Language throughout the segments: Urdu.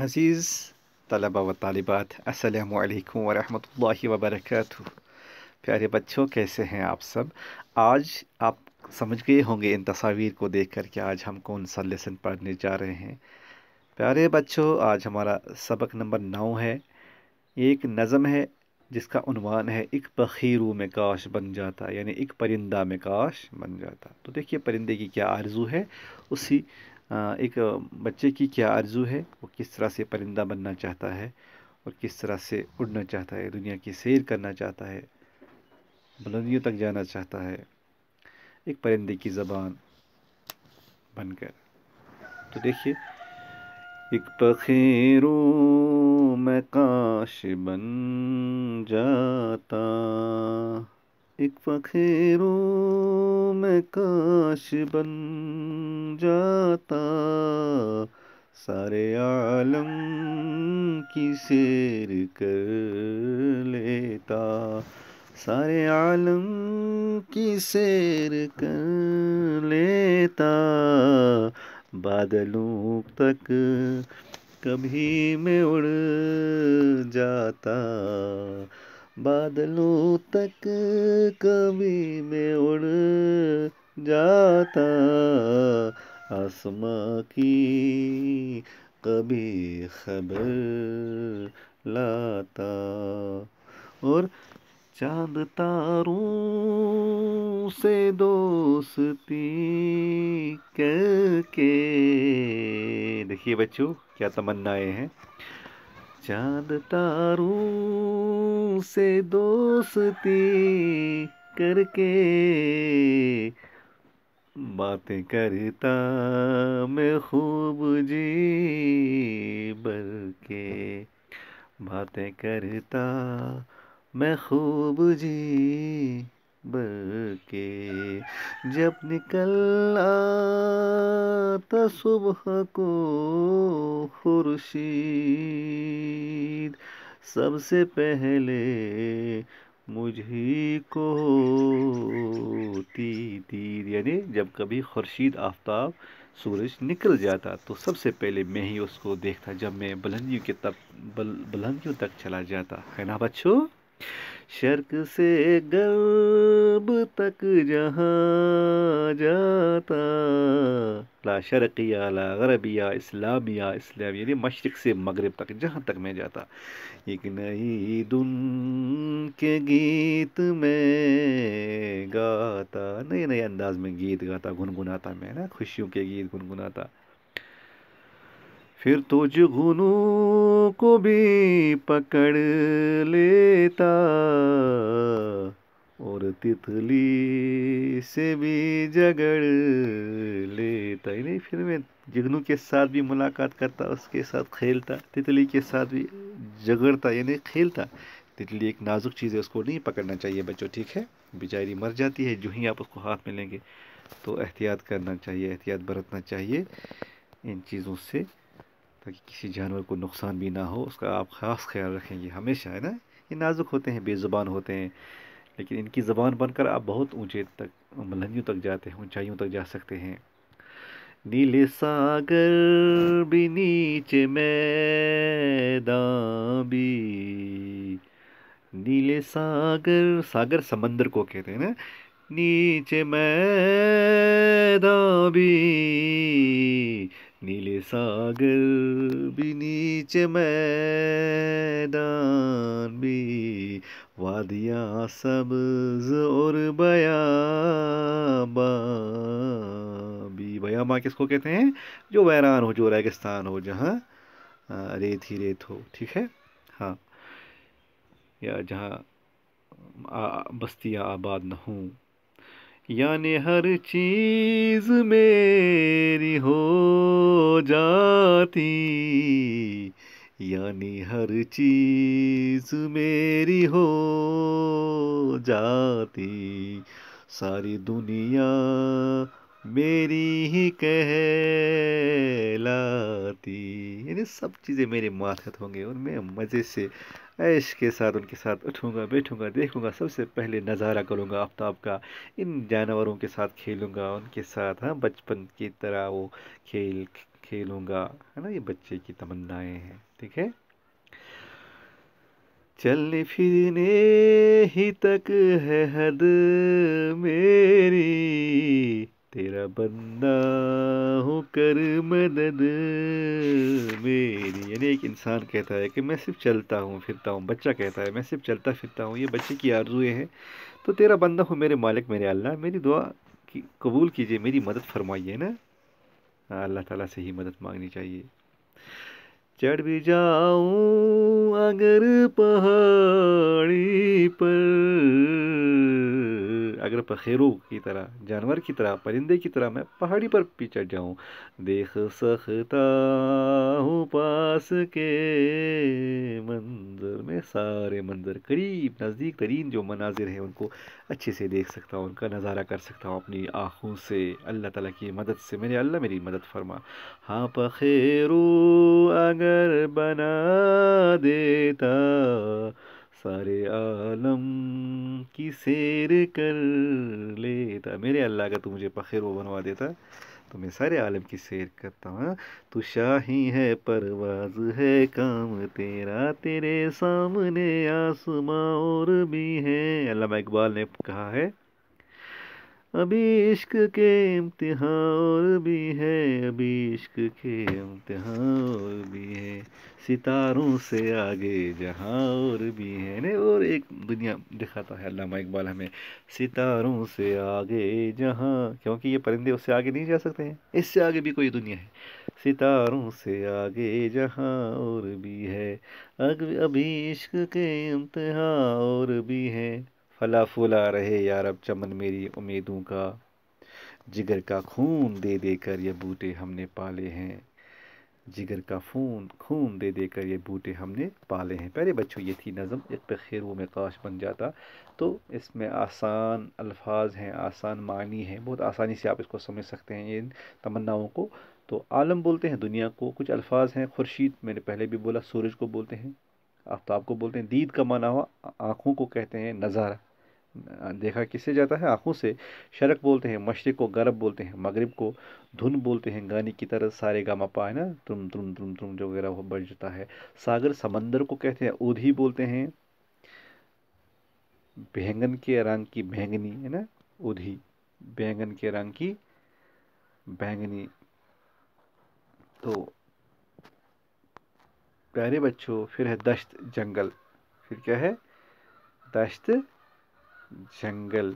عزیز طلبہ و طالبات، السلام علیکم ورحمۃ اللہ وبرکاتہ۔ پیارے بچوں، کیسے ہیں آپ سب؟ آج آپ سمجھ گئے ہوں گے ان تصاویر کو دیکھ کر کہ آج ہم کون سا لیسن پڑھنے جا رہے ہیں۔ پیارے بچوں، آج ہمارا سبق نمبر 9 ہے۔ یہ ایک نظم ہے جس کا عنوان ہے ایک پخیرو میں کاش بن جاتا، یعنی ایک پرندہ میں کاش بن جاتا۔ تو دیکھیے پرندے کی کیا آرزو ہے، اسی ایک بچے کی کیا آرزو ہے، وہ کس طرح سے پرندہ بننا چاہتا ہے اور کس طرح سے اڑنا چاہتا ہے، دنیا کی سیر کرنا چاہتا ہے، بلندیوں تک جانا چاہتا ہے ایک پرندے کی زبان بن کر۔ تو دیکھیے، ایک پخیرو میں کاش بن جاتا، ایک پخیرو میں کاش بن جاتا، سارے عالم کی سیر کر لیتا، سارے عالم کی سیر کر لیتا، بادلوں تک کبھی میں اڑ جاتا، بادلوں تک کبھی میں اڑ جاتا، آسماں کی کبھی خبر لاتا، اور چاند تاروں سے دوستی کر کے، دیکھیے بچوں کیا تمنائیں ہیں، چاند تاروں سے دوستی کر کے، باتیں کرتا میں خوب جی بھر کے، باتیں کرتا میں خوب جی بھر کے، جب نکل آتا صبح کو خورشید، سب سے پہلے مجھے کو ہوتی دید، یعنی جب کبھی خورشید آفتاب سورج نکل جاتا تو سب سے پہلے میں ہی اس کو دیکھتا، جب میں بلندیوں تک چلا جاتا ہے نا بچوں۔ شرق سے غرب تک جہاں جاتا، لا شرقیہ لا غربیہ، اسلامیہ اسلام، یعنی مشرق سے مغرب تک جہاں تک میں جاتا، ایک نئی دن کے گیت میں گاتا، نئے نئے انداز میں گیت گاتا، گنگناتا میں نا، خوشیوں کے گیت گنگناتا، پھر تو جگنوں کو بھی پکڑ لیتا، اور تتلی سے بھی جگڑ لیتا، یعنی پھر میں جگنو کے ساتھ بھی ملاقات کرتا، اس کے ساتھ کھیلتا، تتلی کے ساتھ بھی جگڑتا یعنی کھیلتا۔ تتلی ایک نازک چیز ہے، اس کو نہیں پکڑنا چاہیے بچوں، ٹھیک ہے؟ بیچاری مر جاتی ہے جو ہی آپ اس کو ہاتھ میں لیں گے، تو احتیاط کرنا چاہیے، احتیاط برتنا چاہیے ان چیزوں سے، تاکہ کسی جانور کو نقصان بھی نہ ہو، اس کا آپ خاص خیال رکھیں گے ہمیشہ، ہے نا؟ یہ نازک ہوتے ہیں، بے زبان ہوتے ہیں، لیکن ان کی زبان بن کر آپ بہت اونچے تک، بلندیوں تک جاتے ہیں، اونچائیوں تک جا سکتے ہیں۔ نیلے ساگر بھی نیچے میدان بھی، نیلے ساگر، ساگر سمندر کو کہتے ہیں نا، نیچے میدان بھی، نیلے ساگر بھی نیچے میدان بھی، وادیاں سبز اور بیاباں بھی، بیاباں کس کو کہتے ہیں؟ جو ویران ہو، جو ریگستان ہو، جہاں ریت ہی ریت ہو، ٹھیک ہے؟ ہاں، یا جہاں بستیاں آباد نہ ہوں، یعنی ہر چیز میری ہو جاتی، یعنی ہر چیز میری ہو جاتی، ساری دنیا میری ہی کہلاتی، یعنی سب چیزیں میرے ماتحت ہوں گے اور میں مزے سے عیش کے ساتھ ان کے ساتھ اٹھوں گا، بیٹھوں گا، دیکھوں گا، سب سے پہلے نظارہ کروں گا آفتاب کا، ان جانوروں کے ساتھ کھیلوں گا، ان کے ساتھ، ہاں، بچپن کی طرح وہ کھیل کھیلوں گا، ہے نا، یہ بچے کی تمنائیں ہیں، ٹھیک ہے۔ چلنے پھرنے ہی تک ہے حد میری، تیرا بندہ ہوں کر مدد میری۔ یعنی ایک انسان کہتا ہے کہ میں صرف چلتا ہوں پھرتا ہوں، بچہ کہتا ہے میں صرف چلتا پھرتا ہوں، یہ بچے کی آرزویں ہیں، تو تیرا بندہ ہوں میرے مالک میرے اللہ، میری دعا کی قبول کیجئے، میری مدد فرمائیے نا۔ اللہ تعالیٰ سے ہی مدد مانگنی چاہیے۔ چڑھ بھی جاؤں اگر پہاڑی پر، اگر پخیروں کی طرح، جانور کی طرح، پرندے کی طرح میں پہاڑی پر بھی چڑھ جاؤں، دیکھ سکتا ہوں پاس کے منظر میں، سارے منظر قریب نزدیک ترین جو مناظر ہیں ان کو اچھے سے دیکھ سکتا ہوں، ان کا نظارہ کر سکتا ہوں اپنی آنکھوں سے، اللہ تعالیٰ کی مدد سے، میرے اللہ میری مدد فرما۔ ہاں پخیرو اگر بنا دیتا، سارے عالم کی سیر کر لیتا، میرے اللہ اگر تو مجھے پخیرو بنوا دیتا تو میں سارے عالم کی سیر کرتا ہوں۔ تو شاہی ہے پرواز ہے کام تیرا، تیرے سامنے آسماں اور بھی ہے، علامہ اقبال نے کہا ہے، ابھی عشق کے امتحان اور بھی ہے، ابھی عشق کے امتحان اور بھی ہے، ستاروں سے آگے جہاں اور بھی ہے، نہیں اور ایک دنیا دکھاتا ہے علامہ اقبال ہمیں، ستاروں سے آگے جہاں، کیونکہ یہ پرندے اس سے آگے نہیں جا سکتے ہیں، اس سے آگے بھی کوئی دنیا ہے، ستاروں سے آگے جہاں اور بھی ہے، ابھی عشق کے امتحان اور بھی ہے، پھلا پھولا رہے یارب چمن میری امیدوں کا، جگر کا خون دے دے کر یہ بوٹے ہم نے پالے ہیں، جگر کا خون دے دے کر یہ بوٹے ہم نے پالے ہیں۔ پیارے بچوں یہ تھی نظم، ایک پخیروں میں کاش بن جاتا، تو اس میں آسان الفاظ ہیں، آسان معنی ہیں، بہت آسانی سے آپ اس کو سمجھ سکتے ہیں ان تمناؤں کو۔ تو عالم بولتے ہیں دنیا کو، کچھ الفاظ ہیں، خورشید میں نے پہلے بھی بولا، سورج کو بولتے ہیں، آفتاب کو بولتے ہیں، دید کا معنی ہوا آنکھوں کو کہتے ہیں، نظارہ دیکھا کس سے جاتا ہے، آنکھوں سے، شرق بولتے ہیں مشرق کو، غرب بولتے ہیں مغرب کو، دھن بولتے ہیں گانے کی طرح، سارے گاما پا ہے نا، ترم ترم ترم ترم جو وغیرہ وہ بجتا ہے، ساگر سمندر کو کہتے ہیں، اودھی بولتے ہیں، بینگن کے رنگ کی بینگنی ہے نا، اودھی، بینگن کے رنگ کی بینگنی۔ تو پیارے بچوں پھر ہے دشت جنگل، پھر کیا ہے، دشت جنگل،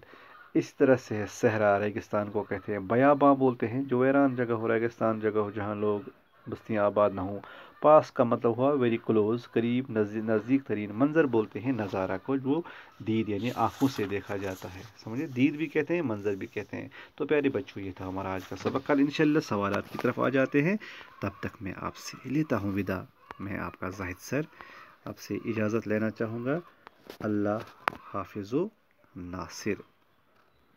اس طرح سے ہے صحرا، ریگستان کو کہتے ہیں، بیاباں بولتے ہیں جو ویران جگہ ہو، ریگستان جگہ ہو جہاں لوگ بستیاں آباد نہ ہوں، پاس کا مطلب ہوا ویری کلوز، قریب، نزدیک ترین، منظر بولتے ہیں نظارہ کو جو دید یعنی آنکھوں سے دیکھا جاتا ہے، سمجھے، دید بھی کہتے ہیں منظر بھی کہتے ہیں۔ تو پیارے بچوں یہ تھا ہمارا آج کا سبق، کل انشاءاللہ سوالات کی طرف آ جاتے ہیں، تب تک میں آپ سے لیتا ہوں وداع، میں آپ کا زاہد سر آپ سے اجازت لینا چاہوں گا، اللہ حافظ و ناصر۔